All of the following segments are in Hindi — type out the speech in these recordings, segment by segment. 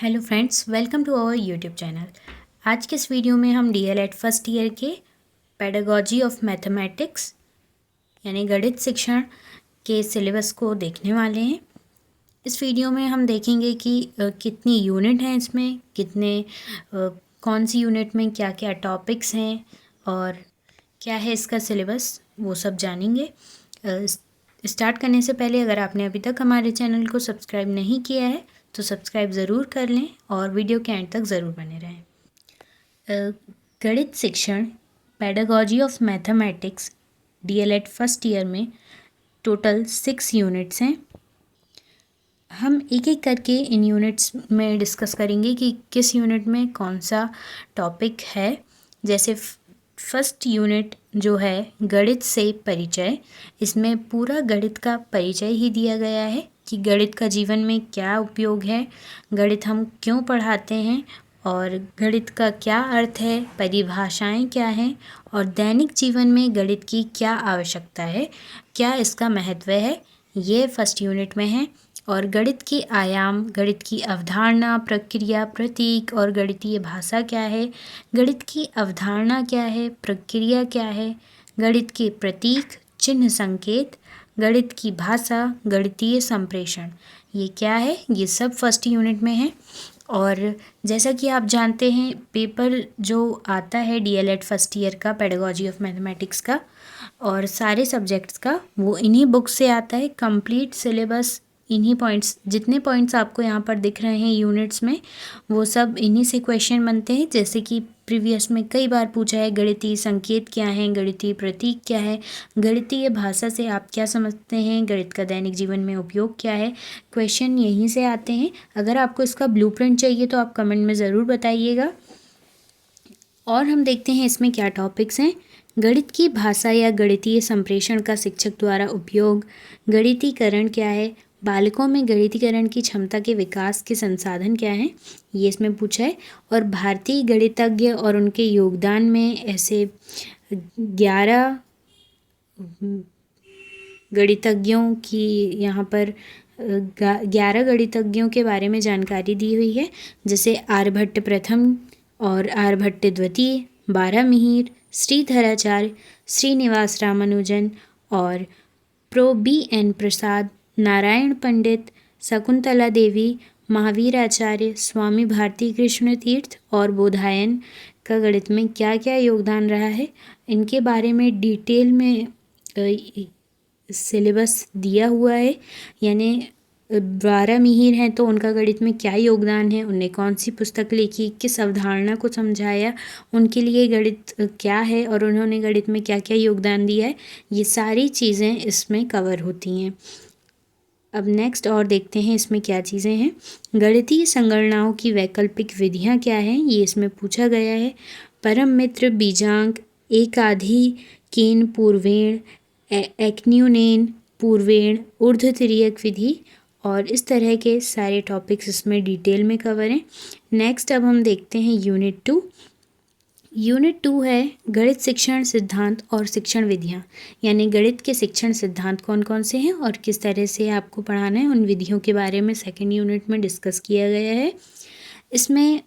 Hello friends, welcome to our YouTube channel. आज के इस वीडियो में हम डीएलएड फर्स्ट ईयर के पेडागॉजी ऑफ मैथमेटिक्स यानी गणित शिक्षण के सिलेबस को देखने वाले हैं। इस वीडियो में हम देखेंगे कि कितनी यूनिट हैं, इसमें कौन सी यूनिट में क्या क्या टॉपिक्स हैं और क्या है इसका सिलेबस, वो सब जानेंगे। स्टार्ट करने से पहले अगर आपने अभी तक हमारे चैनल को सब्सक्राइब नहीं किया है तो सब्सक्राइब ज़रूर कर लें और वीडियो के एंड तक ज़रूर बने रहें। गणित शिक्षण pedagogy of mathematics DElEd first year में टोटल 6 यूनिट्स हैं। हम एक एक करके इन यूनिट्स में डिस्कस करेंगे कि किस यूनिट में कौन सा टॉपिक है। जैसे फर्स्ट यूनिट जो है गणित से परिचय, इसमें पूरा गणित का परिचय ही दिया गया है कि गणित का जीवन में क्या उपयोग है, गणित हम क्यों पढ़ाते हैं और गणित का क्या अर्थ है, परिभाषाएं क्या हैं और दैनिक जीवन में गणित की क्या आवश्यकता है, क्या इसका महत्व है, ये फर्स्ट यूनिट में है। और गणित के आयाम, गणित की अवधारणा, प्रक्रिया, प्रतीक और गणितीय भाषा क्या है, गणित की अवधारणा क्या है, प्रक्रिया क्या है, गणित के प्रतीक, चिन्ह, संकेत, गणित की भाषा, गणितीय संप्रेषण, ये क्या है, ये सब फर्स्ट यूनिट में है। और जैसा कि आप जानते हैं, पेपर जो आता है डीएलएड फर्स्ट ईयर का पेडागॉजी ऑफ मैथमेटिक्स का और सारे सब्जेक्ट्स का, वो इन्हीं बुक से आता है। कंप्लीट सिलेबस इन्हीं पॉइंट्स, जितने पॉइंट्स आपको यहाँ पर दिख रहे हैं यूनिट्स में, वो सब इन्हीं से क्वेश्चन बनते हैं। जैसे कि प्रीवियस में कई बार पूछा है, गणितीय संकेत क्या है, गणितीय प्रतीक क्या है, गणितीय भाषा से आप क्या समझते हैं, गणित का दैनिक जीवन में उपयोग क्या है, क्वेश्चन यहीं से आते हैं। अगर आपको इसका ब्लूप्रिंट चाहिए तो आप कमेंट में ज़रूर बताइएगा। और हम देखते हैं इसमें क्या टॉपिक्स हैं। गणित की भाषा या गणितीय संप्रेषण का शिक्षक द्वारा उपयोग, गणितीकरण क्या है, बालकों में गणितीकरण की क्षमता के विकास के संसाधन क्या हैं, ये इसमें पूछा है। और भारतीय गणितज्ञ और उनके योगदान में ऐसे 11 गणितज्ञों की यहाँ पर 11 गणितज्ञों के बारे में जानकारी दी हुई है। जैसे आर्यभट्ट प्रथम और आर्यभट्ट द्वितीय, बारहमिहिर, श्रीधराचार्य, श्रीनिवास रामानुजन और प्रो बी.एन. प्रसाद, नारायण पंडित, शकुंतला देवी, महावीर आचार्य, स्वामी भारती कृष्ण तीर्थ और बोधायन का गणित में क्या क्या योगदान रहा है, इनके बारे में डिटेल में सिलेबस दिया हुआ है। यानी 12 मिहिर हैं तो उनका गणित में क्या योगदान है, उनने कौन सी पुस्तक लिखी, किस अवधारणा को समझाया, उनके लिए गणित क्या है और उन्होंने गणित में क्या क्या योगदान दिया है, ये सारी चीज़ें इसमें कवर होती हैं। अब नेक्स्ट और देखते हैं इसमें क्या चीज़ें हैं। गणितीय संगणनाओं की वैकल्पिक विधियाँ क्या हैं, ये इसमें पूछा गया है। परम मित्र, बीजांक, एकाधी, केन पूर्वेण, एक्न्यूनेन पूर्वेण, ऊर्ध्व तिर्यक विधि और इस तरह के सारे टॉपिक्स इसमें डिटेल में कवर हैं। नेक्स्ट अब हम देखते हैं यूनिट 2। यूनिट 2 है गणित शिक्षण सिद्धांत और शिक्षण विधियाँ, यानी गणित के शिक्षण सिद्धांत कौन कौन से हैं और किस तरह से आपको पढ़ाना है, उन विधियों के बारे में सेकंड यूनिट में डिस्कस किया गया है। इसमें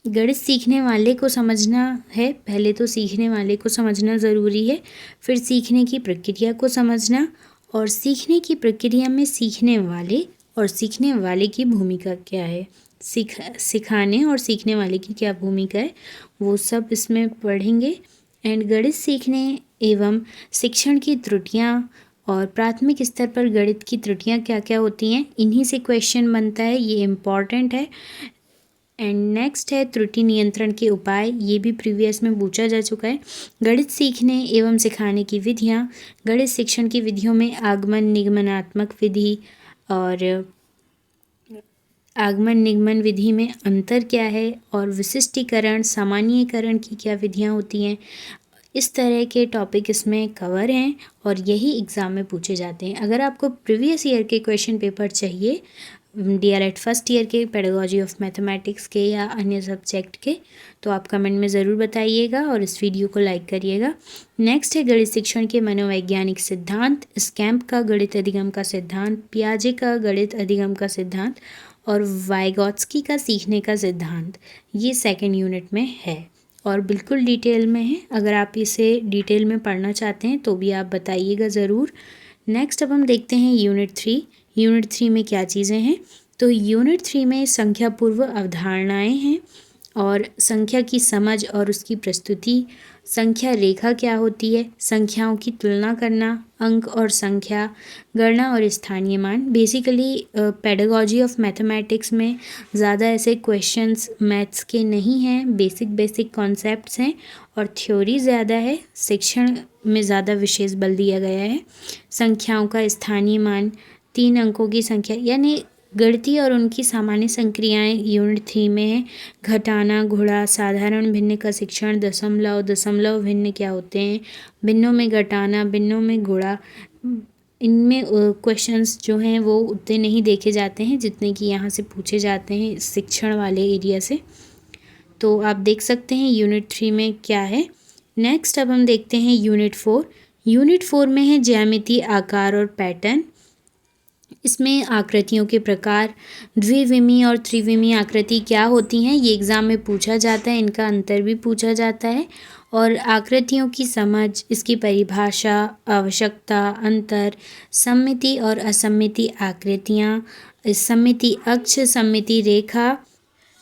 गणित सीखने वाले को समझना है, पहले तो सीखने वाले को समझना ज़रूरी है, फिर सीखने की प्रक्रिया को समझना और सीखने की प्रक्रिया में सीखने वाले और सीखने वाले की भूमिका क्या है, सिखाने और सीखने वाले की क्या भूमिका है, वो सब इसमें पढ़ेंगे। एंड गणित सीखने एवं शिक्षण की त्रुटियाँ और प्राथमिक स्तर पर गणित की त्रुटियाँ क्या क्या होती हैं, इन्हीं से क्वेश्चन बनता है, ये इम्पॉर्टेंट है। एंड नेक्स्ट है त्रुटि नियंत्रण के उपाय, ये भी प्रीवियस में पूछा जा चुका है। गणित सीखने एवं सिखाने की विधियाँ, गणित शिक्षण की विधियों में आगमन निगमनात्मक विधि और आगमन निगमन विधि में अंतर क्या है और विशिष्टीकरण, सामान्यीकरण की क्या विधियाँ होती हैं, इस तरह के टॉपिक इसमें कवर हैं और यही एग्ज़ाम में पूछे जाते हैं। अगर आपको प्रीवियस ईयर के क्वेश्चन पेपर चाहिए डीएलएड फर्स्ट ईयर के पेडागॉजी ऑफ मैथमेटिक्स के या अन्य सब्जेक्ट के, तो आप कमेंट में ज़रूर बताइएगा और इस वीडियो को लाइक करिएगा। नेक्स्ट है गणित शिक्षण के मनोवैज्ञानिक सिद्धांत, स्कैम्प का गणित अधिगम का सिद्धांत, पियाजे का गणित अधिगम का सिद्धांत और वाइगॉत्स्की का सीखने का सिद्धांत, ये सेकंड यूनिट में है और बिल्कुल डिटेल में है। अगर आप इसे डिटेल में पढ़ना चाहते हैं तो भी आप बताइएगा ज़रूर। नेक्स्ट अब हम देखते हैं यूनिट 3। यूनिट 3 में क्या चीज़ें हैं? तो यूनिट 3 में संख्या पूर्व अवधारणाएं हैं और संख्या की समझ और उसकी प्रस्तुति, संख्या रेखा क्या होती है, संख्याओं की तुलना करना, अंक और संख्या, गणना और स्थानीय मान। बेसिकली पेडागॉजी ऑफ मैथमेटिक्स में ज़्यादा ऐसे क्वेश्चंस मैथ्स के नहीं हैं, बेसिक कॉन्सेप्ट्स हैं और थ्योरी ज़्यादा है। शिक्षण में ज़्यादा विशेष बल दिया गया है। संख्याओं का स्थानीय मान, 3 अंकों की संख्या यानी गणितीय और उनकी सामान्य संक्रियाएं यूनिट 3 में है। घटाना, गुणा, साधारण भिन्न का शिक्षण, दशमलव भिन्न क्या होते हैं, भिन्नों में घटाना, भिन्नों में गुणा, इनमें क्वेश्चंस जो हैं वो उतने नहीं देखे जाते हैं जितने कि यहाँ से पूछे जाते हैं शिक्षण वाले एरिया से। तो आप देख सकते हैं यूनिट 3 में क्या है। नेक्स्ट अब हम देखते हैं यूनिट 4। यूनिट 4 में है ज्यामिति, आकार और पैटर्न। इसमें आकृतियों के प्रकार, द्विविमीय और त्रिविमीय आकृति क्या होती हैं, ये एग्ज़ाम में पूछा जाता है, इनका अंतर भी पूछा जाता है। और आकृतियों की समझ, इसकी परिभाषा, आवश्यकता, अंतर, सममिति और असममिति आकृतियाँ, सममिति अक्ष, सममिति रेखा,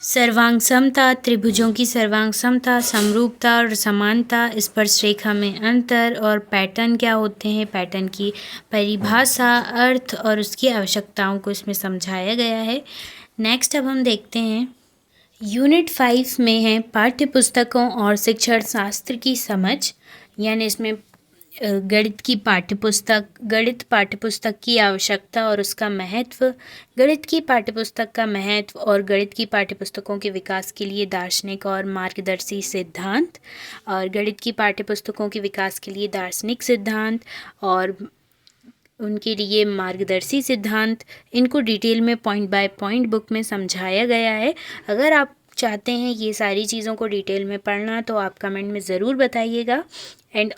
सर्वांग समता, त्रिभुजों की सर्वांग समता, समरूपता और समानता, स्पर्श रेखा में अंतर और पैटर्न क्या होते हैं, पैटर्न की परिभाषा, अर्थ और उसकी आवश्यकताओं को इसमें समझाया गया है। नेक्स्ट अब हम देखते हैं यूनिट 5 में है पाठ्य पुस्तकों और शिक्षण शास्त्र की समझ, यानी इसमें गणित की पाठ्यपुस्तक, गणित पाठ्यपुस्तक की आवश्यकता और उसका महत्व, गणित की पाठ्यपुस्तक का महत्व और गणित की पाठ्यपुस्तकों के विकास के लिए दार्शनिक और मार्गदर्शी सिद्धांत, और गणित की पाठ्यपुस्तकों के विकास के लिए दार्शनिक सिद्धांत और उनके लिए मार्गदर्शी सिद्धांत, इनको डिटेल में पॉइंट बाय पॉइंट बुक में समझाया गया है। अगर आप चाहते हैं ये सारी चीज़ों को डिटेल में पढ़ना तो आप कमेंट में ज़रूर बताइएगा।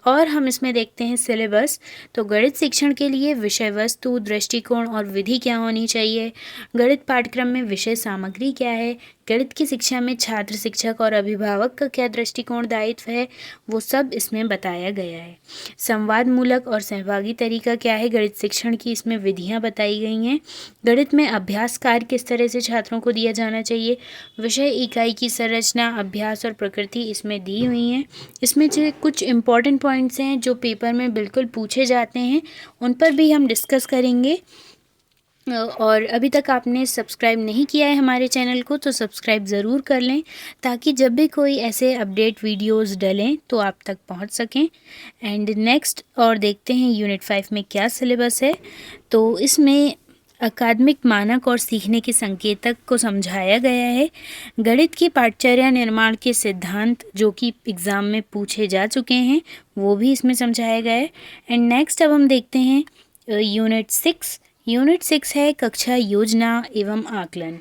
और हम इसमें देखते हैं सिलेबस। तो गणित शिक्षण के लिए विषय वस्तु, दृष्टिकोण और विधि क्या होनी चाहिए, गणित पाठ्यक्रम में विषय सामग्री क्या है, गणित की शिक्षा में छात्र, शिक्षक और अभिभावक का क्या दृष्टिकोण, दायित्व है, वो सब इसमें बताया गया है। संवाद मूलक और सहभागी तरीका क्या है गणित शिक्षण की, इसमें विधियाँ बताई गई हैं। गणित में अभ्यास कार्य किस तरह से छात्रों को दिया जाना चाहिए, विषय इकाई की संरचना, अभ्यास और प्रकृति इसमें दी हुई हैं। इसमें जो कुछ इम्पॉर्टेंट पॉइंट्स हैं जो पेपर में बिल्कुल पूछे जाते हैं, उन पर भी हम डिस्कस करेंगे। और अभी तक आपने सब्सक्राइब नहीं किया है हमारे चैनल को तो सब्सक्राइब ज़रूर कर लें, ताकि जब भी कोई ऐसे अपडेट वीडियोस डलें तो आप तक पहुंच सकें। एंड नेक्स्ट और देखते हैं यूनिट 5 में क्या सिलेबस है। तो इसमें अकादमिक मानक और सीखने के संकेतक को समझाया गया है। गणित की पाठ्यचर्या निर्माण के सिद्धांत जो कि एग्ज़ाम में पूछे जा चुके हैं वो भी इसमें समझाया गया है। एंड नेक्स्ट अब हम देखते हैं यूनिट 6। यूनिट 6 है कक्षा योजना एवं आकलन।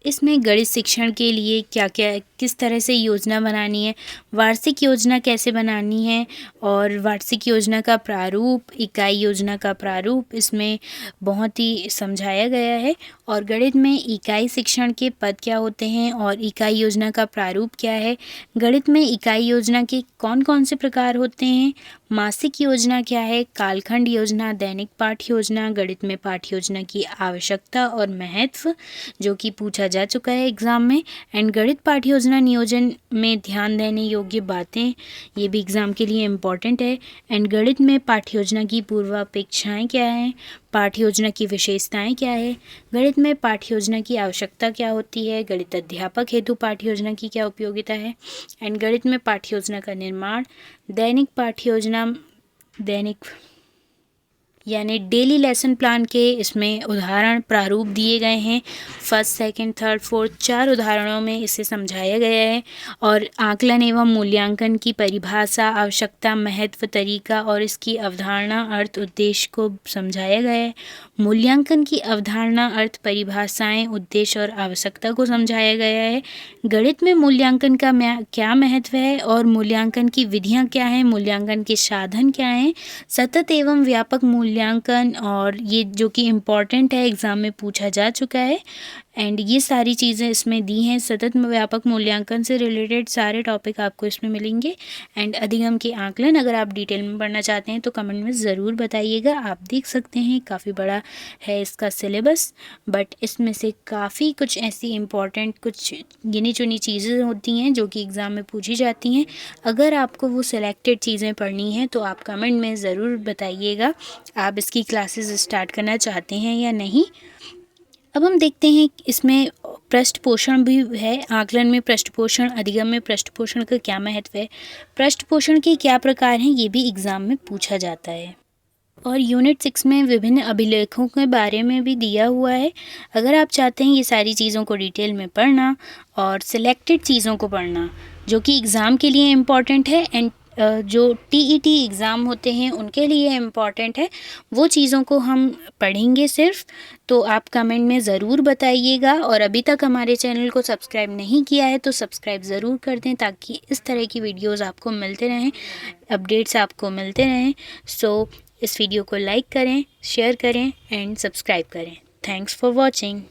इसमें गणित शिक्षण के लिए क्या क्या, किस तरह से योजना बनानी है, वार्षिक योजना कैसे बनानी है और वार्षिक योजना का प्रारूप, इकाई योजना का प्रारूप इसमें बहुत ही समझाया गया है। और गणित में इकाई शिक्षण के पद क्या होते हैं और इकाई योजना का प्रारूप क्या है, गणित में इकाई योजना के कौन कौन से प्रकार होते हैं, मासिक योजना क्या है, कालखंड योजना, दैनिक पाठ्य योजना, गणित में पाठ्य योजना की आवश्यकता और महत्व जो कि पूछा जा चुका है एग्ज़ाम में। एंड गणित पाठ्य योजना नियोजन में ध्यान देने योग्य बातें, ये भी एग्ज़ाम के लिए इम्पॉर्टेंट है। एंड गणित में पाठ्य योजना की पूर्वापेक्षाएं क्या हैं, पाठ्य योजना की विशेषताएं क्या है, गणित में पाठ्य योजना की आवश्यकता क्या होती है, गणित अध्यापक हेतु पाठ्य योजना की क्या उपयोगिता है। एंड गणित में पाठ्य योजना का निर्माण, दैनिक पाठ्य योजना, दैनिक यानी डेली लेसन प्लान के इसमें उदाहरण प्रारूप दिए गए हैं। फर्स्ट, सेकंड, थर्ड, फोर्थ 4 उदाहरणों में इसे समझाया गया है। और आकलन एवं मूल्यांकन की परिभाषा, आवश्यकता, महत्व, तरीका और इसकी अवधारणा, अर्थ, उद्देश्य को समझाया गया है। मूल्यांकन की अवधारणा, अर्थ, परिभाषाएं, उद्देश्य और आवश्यकता को समझाया गया है। गणित में मूल्यांकन का क्या महत्व है और मूल्यांकन की विधियाँ क्या हैं, मूल्यांकन के साधन क्या हैं, सतत एवं व्यापक मूल्यांकन मूल्यांकन और ये जो कि इम्पॉर्टेंट है, एग्ज़ाम में पूछा जा चुका है। एंड ये सारी चीज़ें इसमें दी हैं। सतत व्यापक मूल्यांकन से रिलेटेड सारे टॉपिक आपको इसमें मिलेंगे। एंड अधिगम के आकलन अगर आप डिटेल में पढ़ना चाहते हैं तो कमेंट में ज़रूर बताइएगा। आप देख सकते हैं काफ़ी बड़ा है इसका सिलेबस, बट इसमें से काफ़ी कुछ ऐसी इम्पॉर्टेंट कुछ गिनी चुनी चीज़ें होती हैं जो कि एग्ज़ाम में पूछी जाती हैं। अगर आपको वो सिलेक्टेड चीज़ें पढ़नी हैं तो आप कमेंट में ज़रूर बताइएगा आप इसकी क्लासेस स्टार्ट करना चाहते हैं या नहीं। अब हम देखते हैं इसमें पृष्ठ पोषण भी है। आकलन में पृष्ठ पोषण, अधिगम में पृष्ठ पोषण का क्या महत्व है, पृष्ठ पोषण के क्या प्रकार हैं, ये भी एग्ज़ाम में पूछा जाता है। और यूनिट 6 में विभिन्न अभिलेखों के बारे में भी दिया हुआ है। अगर आप चाहते हैं ये सारी चीज़ों को डिटेल में पढ़ना और सिलेक्टेड चीज़ों को पढ़ना जो कि एग्ज़ाम के लिए इम्पॉर्टेंट है एंड जो टीईटी एग्ज़ाम होते हैं उनके लिए इम्पॉर्टेंट है, वो चीज़ों को हम पढ़ेंगे सिर्फ। तो आप कमेंट में ज़रूर बताइएगा। और अभी तक हमारे चैनल को सब्सक्राइब नहीं किया है तो सब्सक्राइब ज़रूर कर दें ताकि इस तरह की वीडियोज़ आपको मिलते रहें, अपडेट्स आपको मिलते रहें। सो इस वीडियो को लाइक करें, शेयर करें एंड सब्सक्राइब करें। Thanks for watching.